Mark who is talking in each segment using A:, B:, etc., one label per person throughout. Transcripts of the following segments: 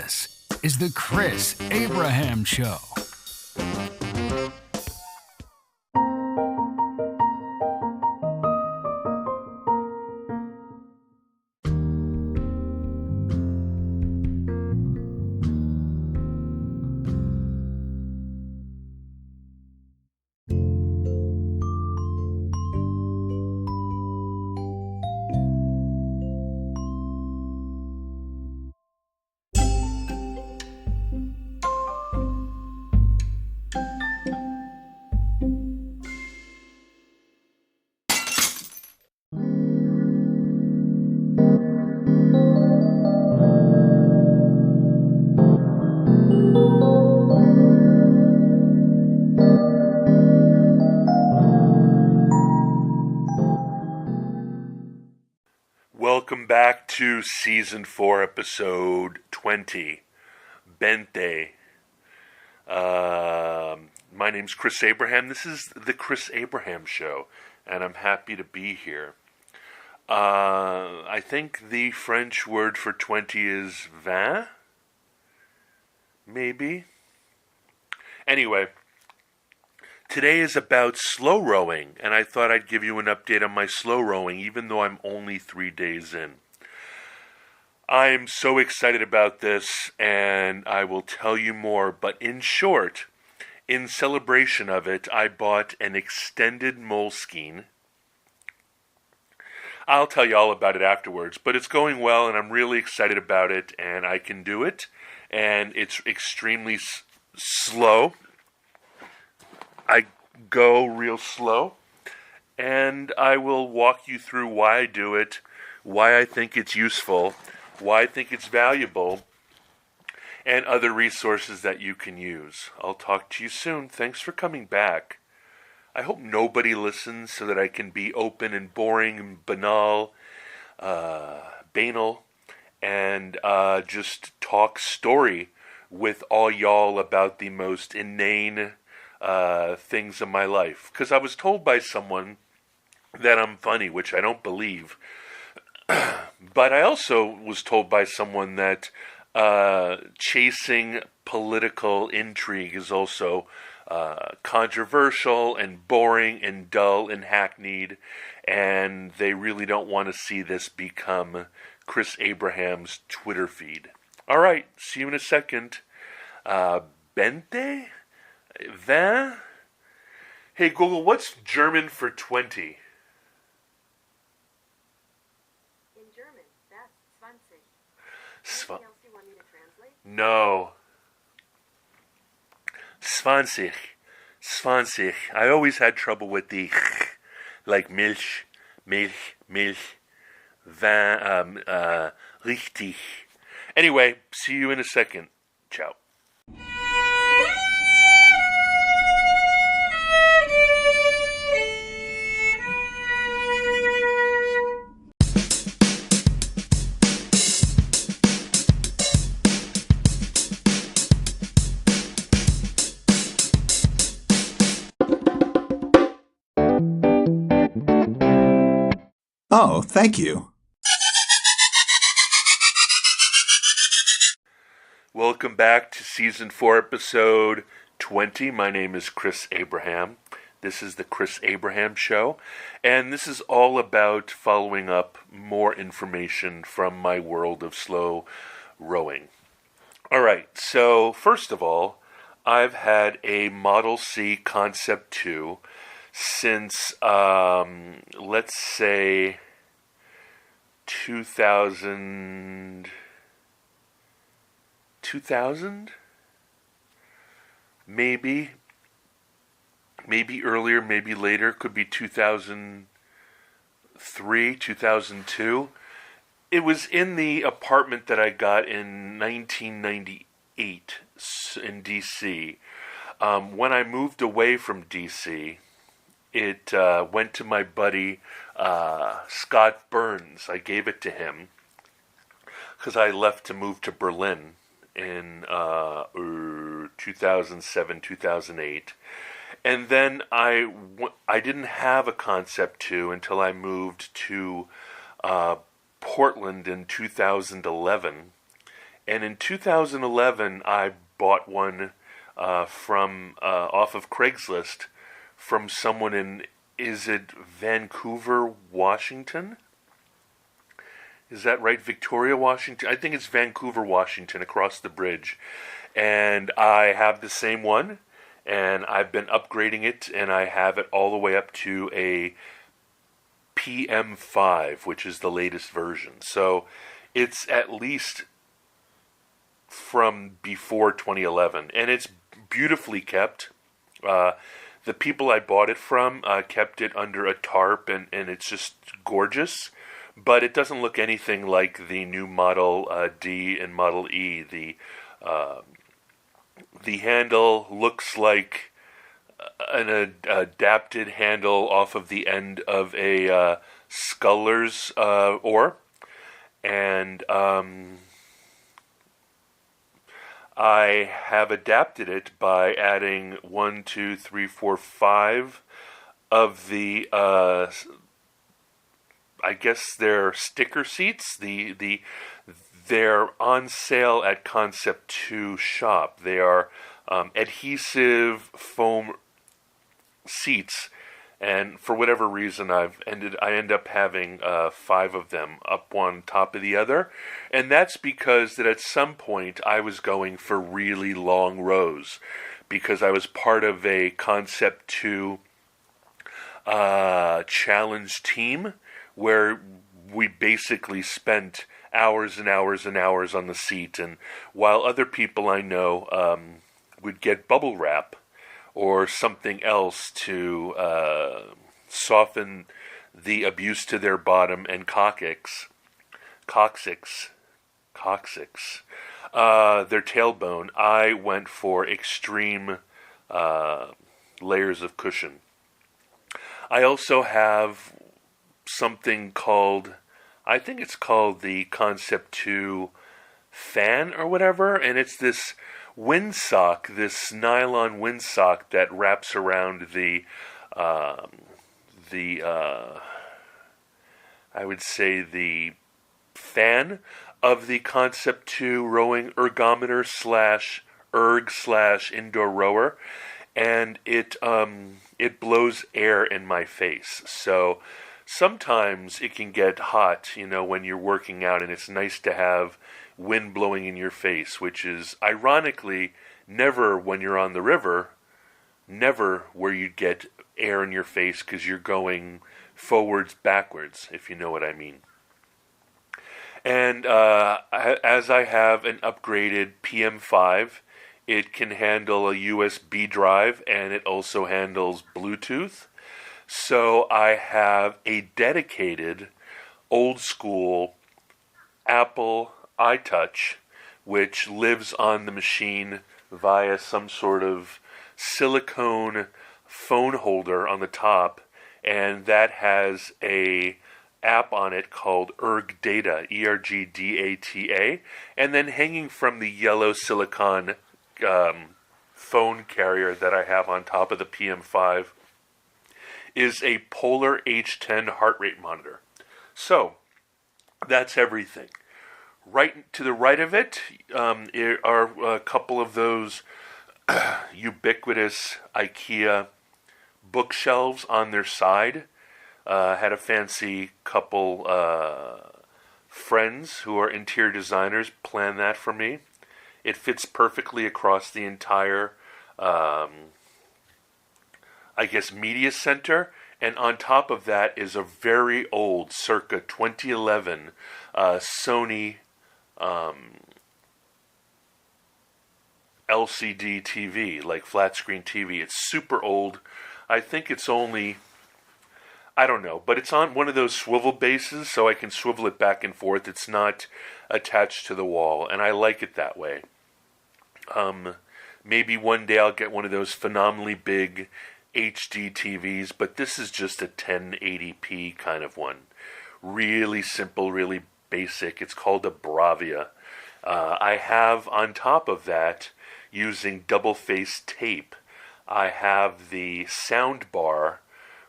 A: This is the Chris Abraham Show.
B: Welcome back to Season 4, Episode 20, Bente. My name's Chris Abraham. This is the Chris Abraham Show, and I'm happy to be here. I think the French word for 20 is 20? Maybe? Anyway, today is about slow rowing, and I thought I'd give you an update on my slow rowing, even though I'm only 3 days in. I'm so excited about this, and I will tell you more, but in short, in celebration of it, I bought an extended moleskin. I'll tell you all about it afterwards, but it's going well, and I'm really excited about it, and I can do it, and it's extremely slow. I go real slow, and I will walk you through why I do it, why I think it's useful, why I think it's valuable, and other resources that you can use. I'll talk to you soon. Thanks for coming back. I hope nobody listens so that I can be open and boring and banal, and just talk story with all y'all about the most inane things in my life. Because I was told by someone that I'm funny, which I don't believe. But I also was told by someone that chasing political intrigue is also controversial and boring and dull and hackneyed, and they really don't want to see this become Chris Abraham's Twitter feed. All right, see you in a second. Bente? 20? Hey Google, what's German for 20?
C: In German, that's 20. Anything else you want me to translate?
B: No. 20. 20. I always had trouble with the like Milch, 20, richtig. Anyway, see you in a second. Ciao.
D: Oh, thank you.
B: Welcome back to Season 4, Episode 20. My name is Chris Abraham. This is the Chris Abraham Show, and this is all about following up more information from my world of slow rowing. All right, so first of all, I've had a Model C Concept 2 since, let's say, 2000, maybe earlier, maybe later, could be 2003, 2002. It was in the apartment that I got in 1998 in D.C. When I moved away from D.C., it went to my buddy Scott Burns. I gave it to him because I left to move to Berlin in 2007, 2008. And then I didn't have a Concept 2 until I moved to Portland in 2011. And in 2011, I bought one from off of Craigslist from someone in, is it Vancouver, Washington? Is that right? Victoria, Washington? I think it's Vancouver, Washington, across the bridge. And I have the same one, and I've been upgrading it, and I have it all the way up to a PM5, which is the latest version. So it's at least from before 2011, and it's beautifully kept. The people I bought it from kept it under a tarp, and it's just gorgeous. But it doesn't look anything like the new Model D and Model E. The handle looks like an adapted handle off of the end of a sculler's oar. And I have adapted it by adding 1, 2, 3, 4, 5 of the I guess they're sticker seats. They're on sale at Concept 2 shop. They are adhesive foam seats, and for whatever reason, I end up having 5 of them up one top of the other, and that's because that at some point I was going for really long rows because I was part of a Concept 2 challenge team where we basically spent hours and hours and hours on the seat, and while other people I know would get bubble wrap or something else to soften the abuse to their bottom and coccyx, their tailbone, I went for extreme layers of cushion. I also have something called, I think it's called the Concept 2 fan or whatever, and it's this windsock, this nylon windsock that wraps around the I would say the fan of the Concept 2 rowing ergometer / indoor rower, and it blows air in my face. So sometimes it can get hot, when you're working out, and it's nice to have wind blowing in your face, which is ironically never when you're on the river, never where you get air in your face because you're going forwards, backwards, if you know what I mean. And as I have an upgraded PM5, it can handle a USB drive, and it also handles Bluetooth. So I have a dedicated old school Apple iTouch, which lives on the machine via some sort of silicone phone holder on the top, and that has a app on it called ErgData, ERGDATA, and then hanging from the yellow silicone phone carrier that I have on top of the PM5 is a Polar H10 heart rate monitor. So, that's everything. Right to the right of it are a couple of those ubiquitous IKEA bookshelves on their side. Had a fancy couple friends who are interior designers plan that for me. It fits perfectly across the entire media center, and on top of that is a very old, circa 2011 Sony LCD TV, like flat screen TV. It's super old. I think it's only, I don't know, but it's on one of those swivel bases, so I can swivel it back and forth. It's not attached to the wall, and I like it that way. Maybe one day I'll get one of those phenomenally big HD TVs, but this is just a 1080p kind of one. Really simple, really basic. It's called a Bravia. I have on top of that, using double-faced tape, I have the sound bar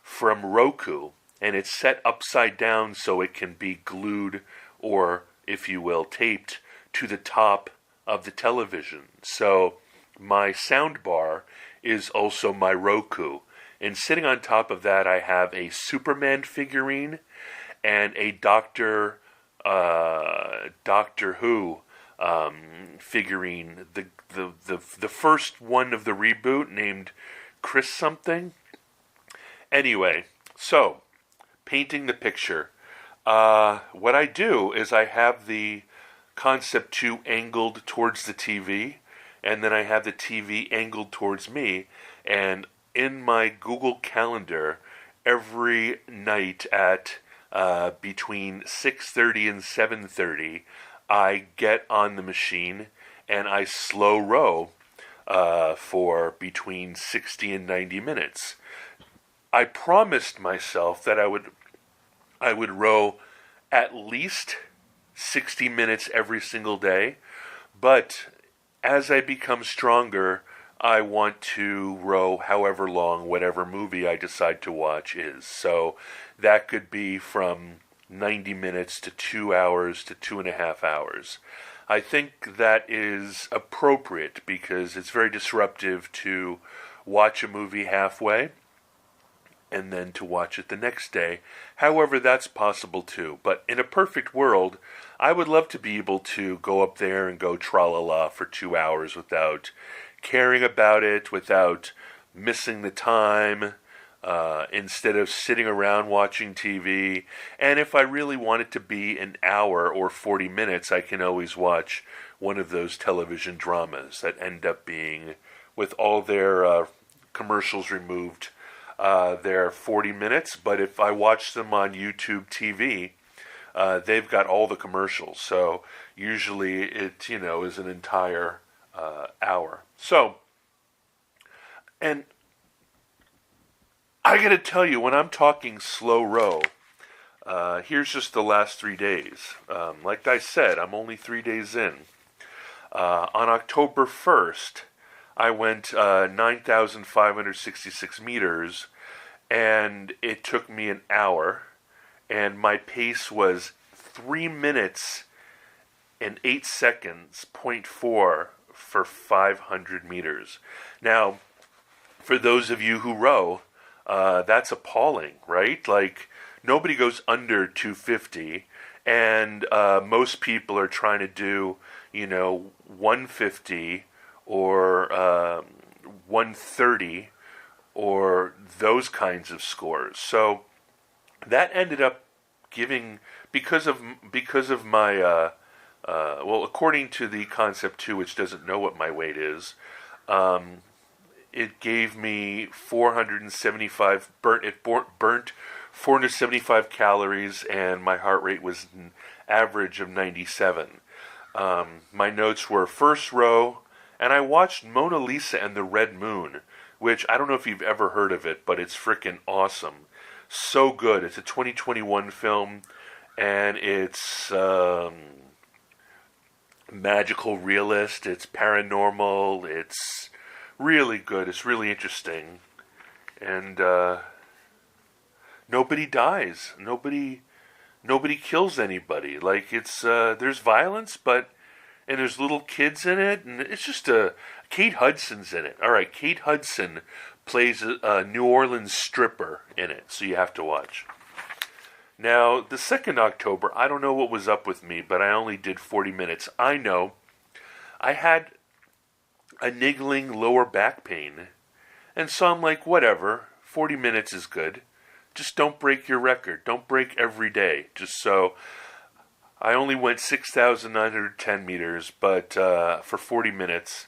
B: from Roku, and it's set upside down so it can be glued or, if you will, taped to the top of the television. So my sound bar is also my Roku. And sitting on top of that, I have a Superman figurine and a Doctor Who figurine. The first one of the reboot, named Chris something. Anyway, so painting the picture. What I do is I have the Concept 2 angled towards the TV, and then I have the TV angled towards me, and in my Google Calendar, every night at between 6:30 and 7:30, I get on the machine and I slow row for between 60 and 90 minutes. I promised myself that I would row at least 60 minutes every single day, but as I become stronger, I want to row however long whatever movie I decide to watch is. So that could be from 90 minutes to 2 hours to 2.5 hours. I think that is appropriate because it's very disruptive to watch a movie halfway and then to watch it the next day. However, that's possible too. But in a perfect world, I would love to be able to go up there and go tra-la-la for 2 hours without caring about it, without missing the time, instead of sitting around watching TV. And if I really want it to be an hour or 40 minutes, I can always watch one of those television dramas that end up being, with all their commercials removed, they're 40 minutes. But if I watch them on YouTube TV, they've got all the commercials. So usually it, is an entire hour. So, and I gotta tell you, when I'm talking slow row, here's just the last 3 days. Like I said, I'm only 3 days in. On October 1st, I went 9,566 meters, and it took me an hour, and my pace was 3 minutes and 8 seconds, 0.4 for 500 meters. Now, for those of you who row, that's appalling, right? Like, nobody goes under 250, and most people are trying to do, 150 or 130 or those kinds of scores. So that ended up giving, because of my according to the Concept 2, which doesn't know what my weight is, it gave me 475 burnt 475 calories, and my heart rate was an average of 97. My notes were first row, and I watched Mona Lisa and the Red Moon, which I don't know if you've ever heard of it, but it's freaking awesome. So good. It's a 2021 film, and it's magical realist, it's paranormal, it's really good, it's really interesting, and nobody dies, nobody kills anybody. Like, it's there's violence, and there's little kids in it, and it's just Kate Hudson's in it. All right, Kate Hudson plays a New Orleans stripper in it, so you have to watch. Now, the 2nd October, I don't know what was up with me, but I only did 40 minutes. I know I had a niggling lower back pain, and so I'm like, whatever, 40 minutes is good. Just don't break your record. Don't break every day. Just so I only went 6,910 meters, but for 40 minutes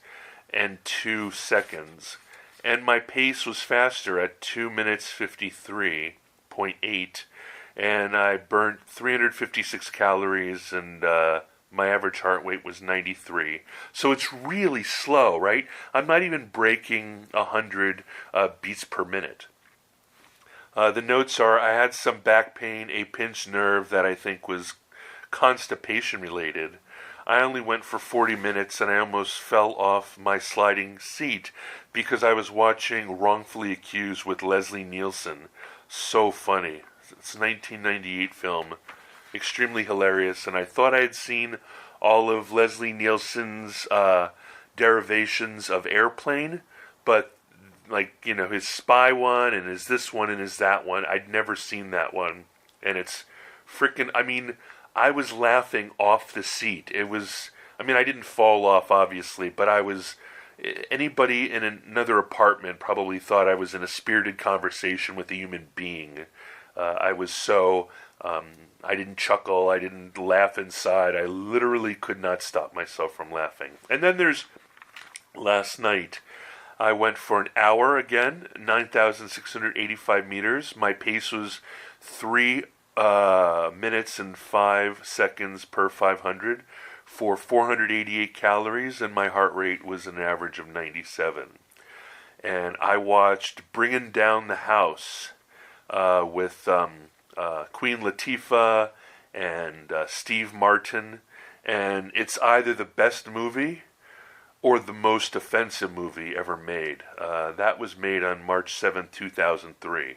B: and 2 seconds. And my pace was faster at 2 minutes 53.8. And I burnt 356 calories, and my average heart rate was 93. So it's really slow, right? I'm not even breaking 100 beats per minute. The notes are, I had some back pain, a pinched nerve that I think was constipation related. I only went for 40 minutes, and I almost fell off my sliding seat because I was watching Wrongfully Accused with Leslie Nielsen. So funny. It's a 1998 film. extremely hilarious, and I thought I had seen all of Leslie Nielsen's derivations of Airplane, but like, his spy one and his this one and his that one, I'd never seen that one, and it's freaking, I was laughing off the seat. It was, I didn't fall off, obviously, but anybody in another apartment probably thought I was in a spirited conversation with a human being. I was so, I didn't chuckle, I didn't laugh inside. I literally could not stop myself from laughing. And then there's last night. I went for an hour again, 9,685 meters. My pace was 3 minutes and 5 seconds per 500 for 488 calories, and my heart rate was an average of 97. And I watched Bringing Down the House with Queen Latifah and Steve Martin, and it's either the best movie or the most offensive movie ever made. That was made on March 7th, 2003.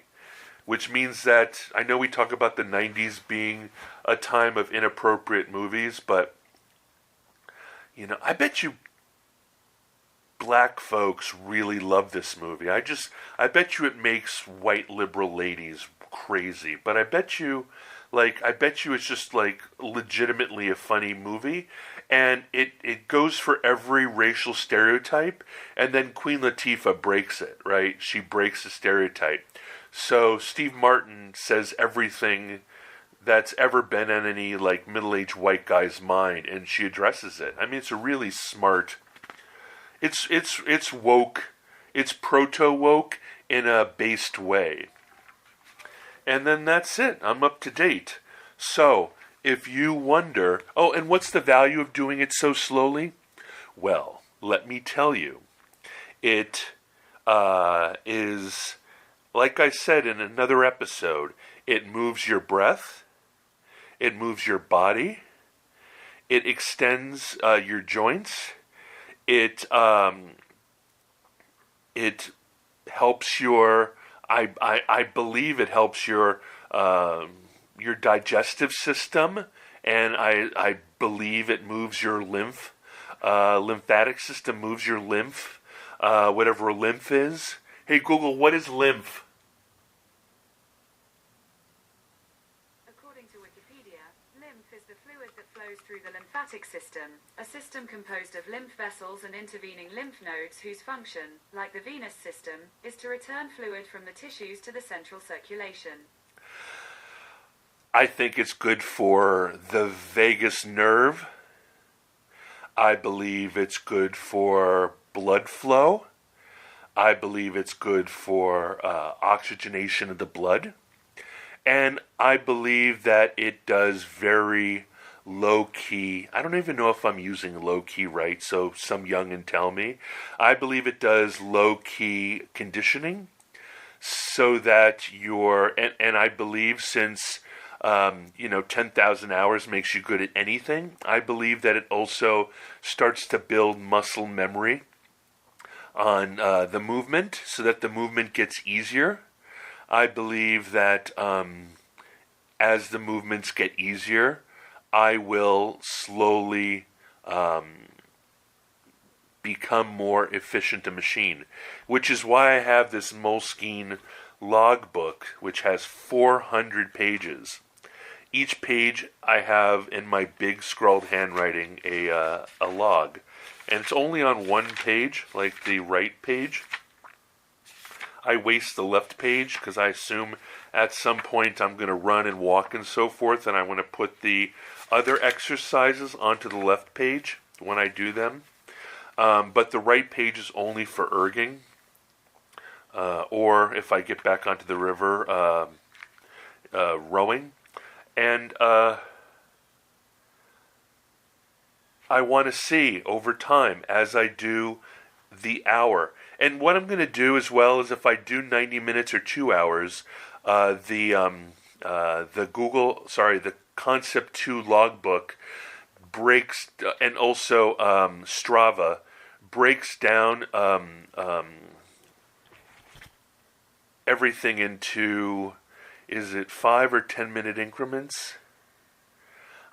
B: Which means that, I know we talk about the 90s being a time of inappropriate movies, but, I bet you black folks really love this movie. I bet you it makes white liberal ladies crazy, but I bet you it's just, legitimately a funny movie, and it goes for every racial stereotype, and then Queen Latifah breaks it, right? She breaks the stereotype. So Steve Martin says everything that's ever been in any, middle-aged white guy's mind, and she addresses it. It's a really smart, it's woke, it's proto-woke in a based way. And then that's it. I'm up to date. So, if you wonder, and what's the value of doing it so slowly? Well, let me tell you. It is, like I said in another episode, it moves your breath, it moves your body, it extends your joints, it helps your, I believe it helps your digestive system, and I believe it moves your lymphatic system, moves your lymph, whatever lymph is. Hey Google, what is lymph?
C: According to Wikipedia, lymph is the fluid that flows through the lymphatic system, a system composed of lymph vessels and intervening lymph nodes whose function, like the venous system, is to return fluid from the tissues to the central circulation.
B: I think it's good for the vagus nerve. I believe it's good for blood flow. I believe it's good for oxygenation of the blood. And I believe that it does very low-key, I don't even know if I'm using low-key right, so some young'un tell me. I believe it does low-key conditioning so that and I believe since 10,000 hours makes you good at anything, I believe that it also starts to build muscle memory on the movement so that the movement gets easier. I believe that as the movements get easier, I will slowly become more efficient a machine, which is why I have this Moleskine logbook, which has 400 pages. Each page I have in my big scrawled handwriting a log, and it's only on one page, like the right page. I waste the left page because I assume at some point I'm going to run and walk and so forth, and I want to put the other exercises onto the left page when I do them. But the right page is only for erging, or if I get back onto the river, rowing. And I want to see over time as I do the hour. And what I'm going to do as well is if I do 90 minutes or 2 hours, the Concept 2 logbook breaks, and also Strava breaks down everything into, is it 5 or 10 minute increments?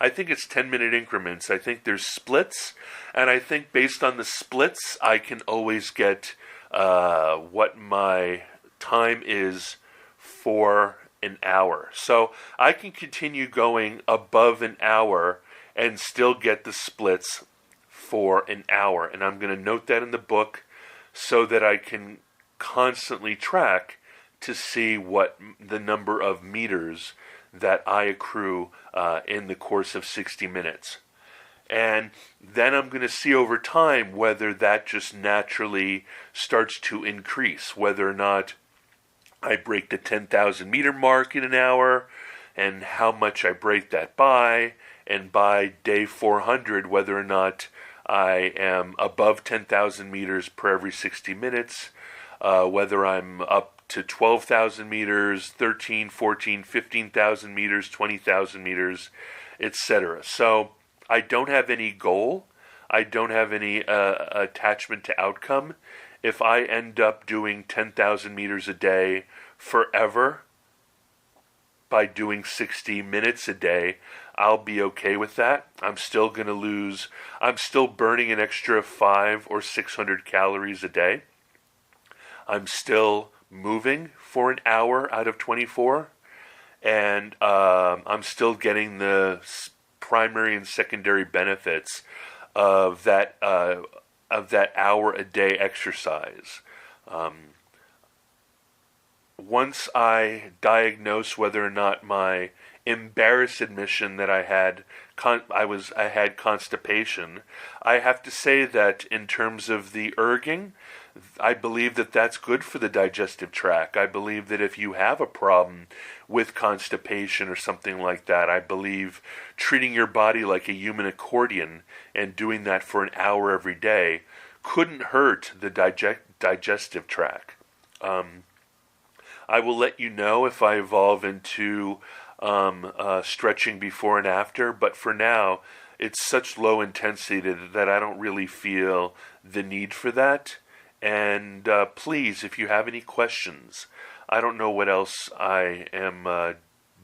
B: I think it's 10-minute increments. I think there's splits, and I think based on the splits, I can always get what my time is for an hour. So I can continue going above an hour and still get the splits for an hour. And I'm going to note that in the book so that I can constantly track to see what the number of meters that I accrue in the course of 60 minutes. And then I'm going to see over time whether that just naturally starts to increase, whether or not I break the 10,000 meter mark in an hour, and how much I break that by, and by day 400, whether or not I am above 10,000 meters per every 60 minutes, whether I'm up to 12,000 meters, 13, 14, 15,000 meters, 20,000 meters, etc. So I don't have any goal. I don't have any attachment to outcome. If I end up doing 10,000 meters a day forever by doing 60 minutes a day, I'll be okay with that. I'm still going to lose. I'm still burning an extra 500 or 600 calories a day. I'm still moving for an hour out of 24, and I'm still getting the primary and secondary benefits of that hour a day exercise. Once I diagnose whether or not my embarrassed admission that I had constipation, I have to say that in terms of the erging, I believe that that's good for the digestive tract. I believe that if you have a problem with constipation or something like that, I believe treating your body like a human accordion and doing that for an hour every day couldn't hurt the digestive tract. I will let you know if I evolve into stretching before and after, but for now, it's such low intensity that I don't really feel the need for that. And please, if you have any questions, I don't know what else I am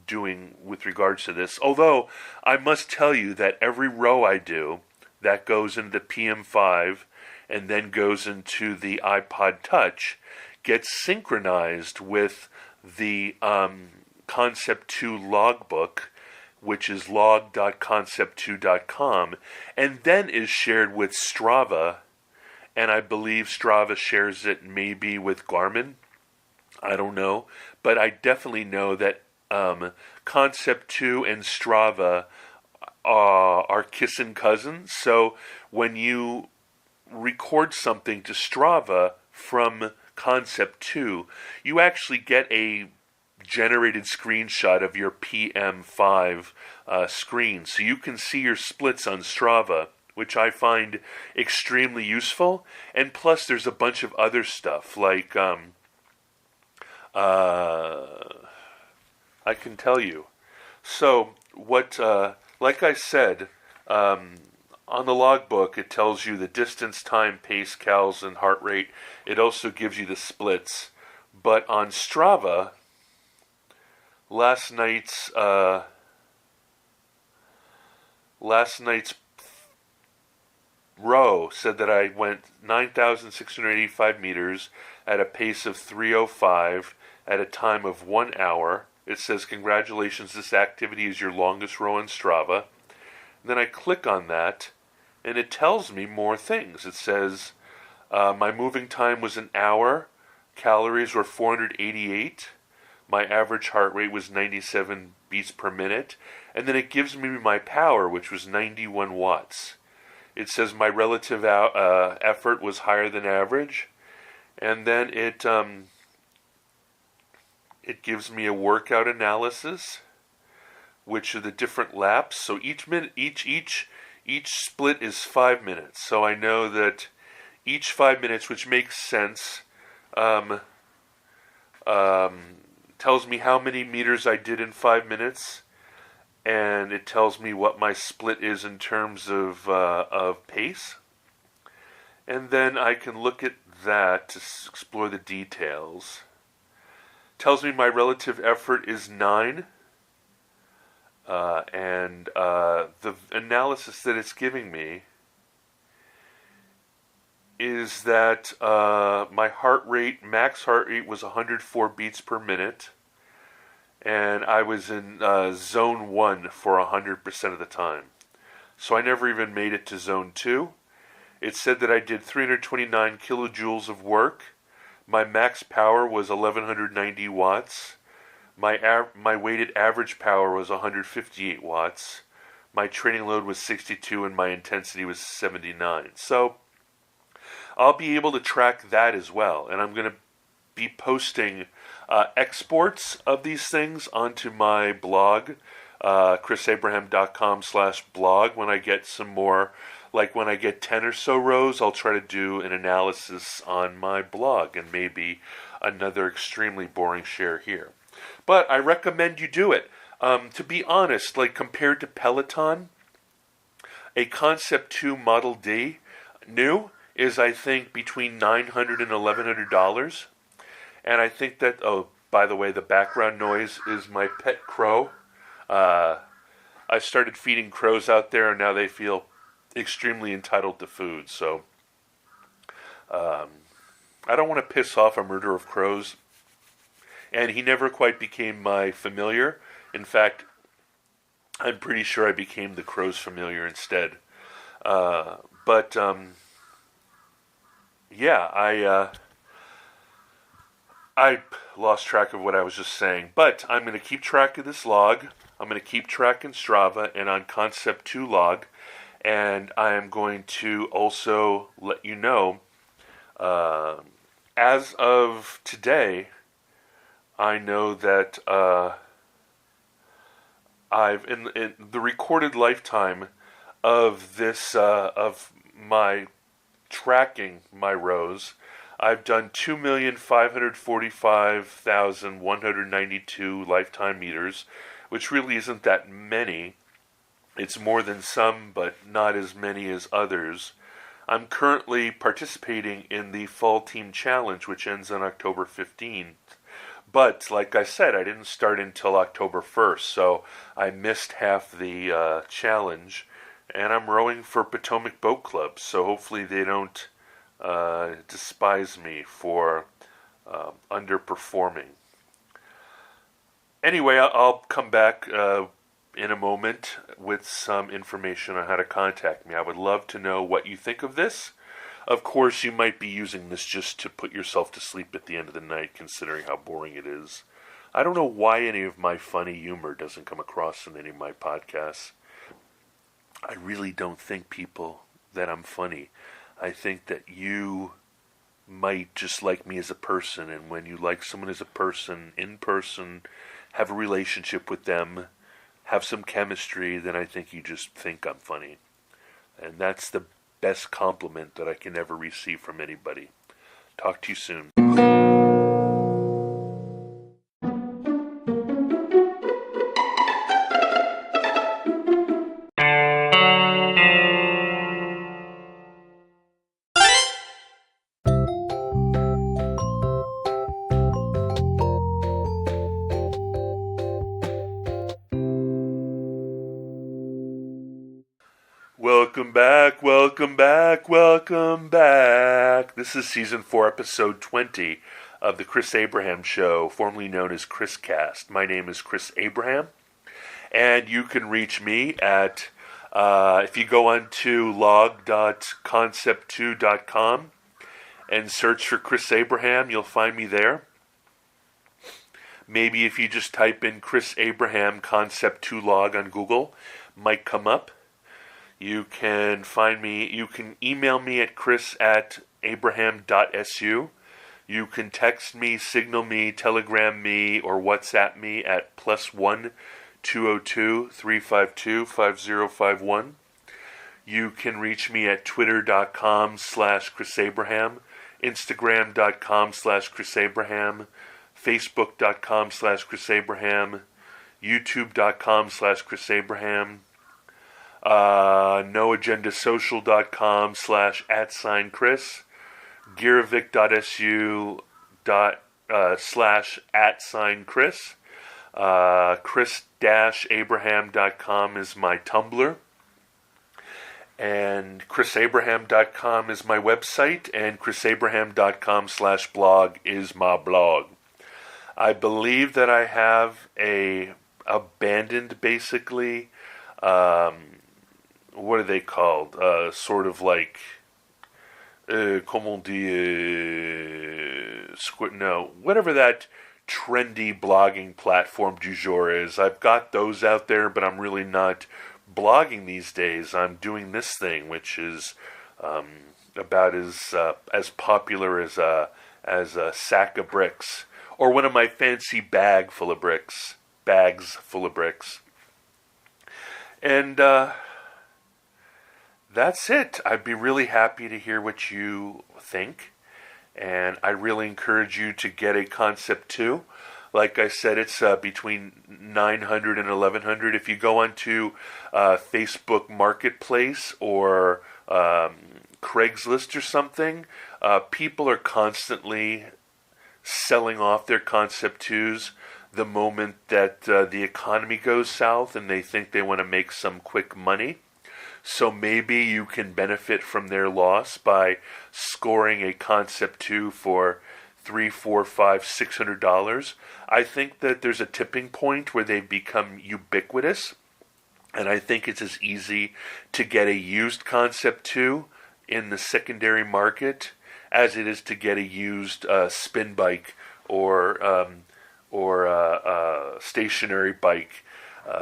B: doing with regards to this. Although, I must tell you that every row I do that goes into PM5 and then goes into the iPod Touch gets synchronized with the Concept 2 logbook, which is log.concept2.com, and then is shared with Strava, and I believe Strava shares it maybe with Garmin. I don't know, but I definitely know that Concept 2 and Strava are kissing cousins. So when you record something to Strava from Concept 2, you actually get a generated screenshot of your PM5 screen. So you can see your splits on Strava, which I find extremely useful. And plus there's a bunch of other stuff like I can tell you. So what, like I said, on the logbook, it tells you the distance, time, pace, cals, and heart rate. It also gives you the splits. But on Strava, last night's row said that I went 9,685 meters at a pace of 3:05 at a time of 1 hour. It says, congratulations, this activity is your longest row on Strava. And then I click on that, and it tells me more things. It says, my moving time was an hour, calories were 488, my average heart rate was 97 beats per minute, and then it gives me my power, which was 91 watts. It says my relative effort was higher than average, and then it gives me a workout analysis, which are the different laps. So each minute, each split is 5 minutes. So I know that each 5 minutes, which makes sense, tells me how many meters I did in 5 minutes, and it tells me what my split is in terms of pace. And then I can look at that to explore the details. Tells me my relative effort is 9. And the analysis that it's giving me is that my max heart rate was 104 beats per minute, and I was in zone 1 for 100% of the time. So I never even made it to zone 2. It said that I did 329 kilojoules of work. My max power was 1190 watts. My weighted average power was 158 watts. My training load was 62 and my intensity was 79. So I'll be able to track that as well. And I'm going to be posting exports of these things onto my blog, chrisabraham.com/blog. When I get some more, like when I get 10 or so rows, I'll try to do an analysis on my blog and maybe another extremely boring share here. But I recommend you do it. To be honest, like compared to Peloton, a Concept 2 Model D new is, I think, between $900 and $1,100. And I think that, oh, by the way, the background noise is my pet crow. I started feeding crows out there, and now they feel extremely entitled to food. So I don't want to piss off a murder of crows. And he never quite became my familiar. In fact, I'm pretty sure I became the crow's familiar instead. Yeah, I lost track of what I was just saying. But I'm going to keep track of this log. I'm going to keep track in Strava and on Concept 2 log. And I am going to also let you know, as of today, I know that I've in the recorded lifetime of this of my tracking my rows, I've done 2,545,192 lifetime meters, which really isn't that many. It's more than some, but not as many as others. I'm currently participating in the Fall Team Challenge, which ends on October 15th. But, like I said, I didn't start until October 1st, so I missed half the challenge. And I'm rowing for Potomac Boat Club, so hopefully they don't despise me for underperforming. Anyway, I'll come back in a moment with some information on how to contact me. I would love to know what you think of this. Of course, you might be using this just to put yourself to sleep at the end of the night, considering how boring it is. I don't know why any of my funny humor doesn't come across in any of my podcasts. I really don't think, people, that I'm funny. I think that you might just like me as a person, and when you like someone as a person, in person, have a relationship with them, have some chemistry, then I think you just think I'm funny. And that's the best compliment that I can ever receive from anybody. Talk to you soon. Welcome back, welcome back, welcome back. This is Season 4, Episode 20 of The Chris Abraham Show, formerly known as Chris Cast. My name is Chris Abraham, and you can reach me at, if you go on to log.concept2.com and search for Chris Abraham, you'll find me there. Maybe if you just type in Chris Abraham Concept 2 log on Google, might come up. You can find me, you can email me at chris@abraham.su. You can text me, signal me, telegram me, or WhatsApp me at +1 202 352 5051. You can reach me at twitter.com/chrisabraham, instagram.com/chrisabraham, facebook.com/chrisabraham, youtube.com/chrisabraham, noagendasocial.com/@Chris, gearovic.su /@Chris. Chris-Abraham.com is my Tumblr. And chrisabraham.com is my website, and chrisabraham.com/blog is my blog. I believe that I have abandoned, basically, what are they called? Sort of like, comment dire, whatever that trendy blogging platform du jour is. I've got those out there, but I'm really not blogging these days. I'm doing this thing, which is about as popular as a sack of bricks, or one of my fancy bags full of bricks. And that's it. I'd be really happy to hear what you think, and I really encourage you to get a Concept 2. Like I said, it's between $900 and $1,100. If you go onto Facebook Marketplace or Craigslist or something, people are constantly selling off their Concept 2s the moment that the economy goes south and they think they want to make some quick money. So maybe you can benefit from their loss by scoring a Concept 2 for $300, $400, $500, $600. I think that there's a tipping point where they've become ubiquitous, and I think it's as easy to get a used Concept 2 in the secondary market as it is to get a used spin bike or stationary bike,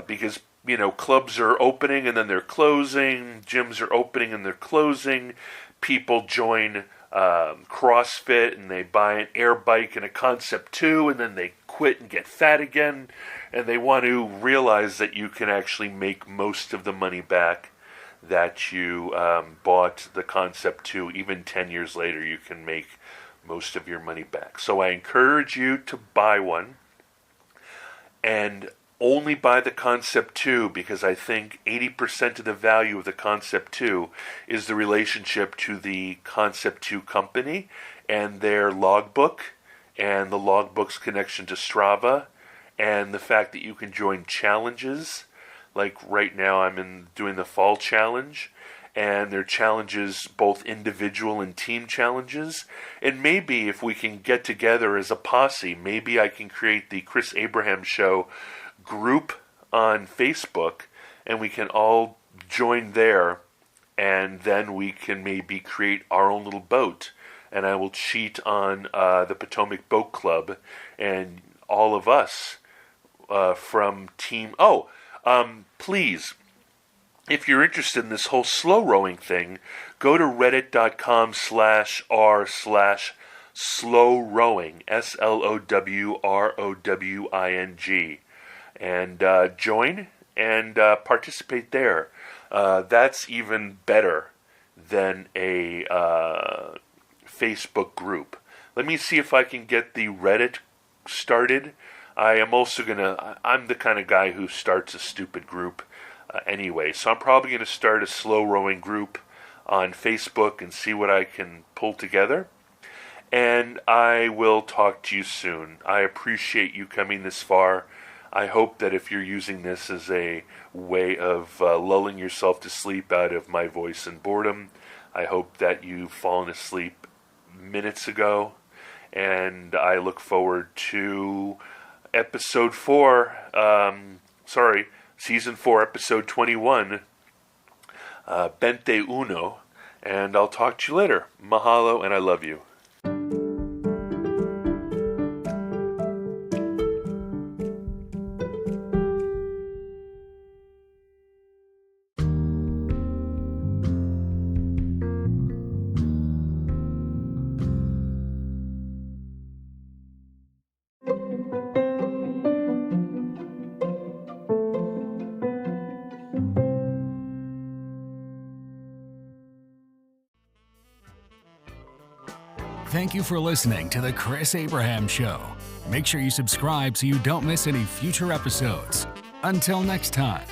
B: because clubs are opening and then they're closing, gyms are opening and they're closing, people join CrossFit and they buy an air bike and a Concept 2 and then they quit and get fat again, and they want to realize that you can actually make most of the money back that you bought the Concept 2. Even 10 years later, you can make most of your money back. So I encourage you to buy one, and only buy the Concept 2, because I think 80% of the value of the Concept 2 is the relationship to the Concept 2 company and their logbook, and the logbook's connection to Strava, and the fact that you can join challenges. Like right now I'm doing the fall challenge, and their challenges, both individual and team challenges. And maybe if we can get together as a posse, maybe I can create the Chris Abraham Show group on Facebook, and we can all join there, and then we can maybe create our own little boat, and I will cheat on the Potomac Boat Club, and all of us from team... please, if you're interested in this whole slow rowing thing, go to reddit.com/r/slow rowing, SLOWROWING, and join and participate there. That's even better than a Facebook group. Let me see if I can get the Reddit started. I'm the kind of guy who starts a stupid group anyway, so I'm probably going to start a slow rowing group on Facebook and see what I can pull together. And I will talk to you soon. I appreciate you coming this far. I hope that if you're using this as a way of lulling yourself to sleep out of my voice and boredom, I hope that you've fallen asleep minutes ago. And I look forward to Season 4, Episode 21, Bente Uno, and I'll talk to you later. Mahalo, and I love you.
A: Thank you for listening to The Chris Abraham Show. Make sure you subscribe so you don't miss any future episodes. Until next time.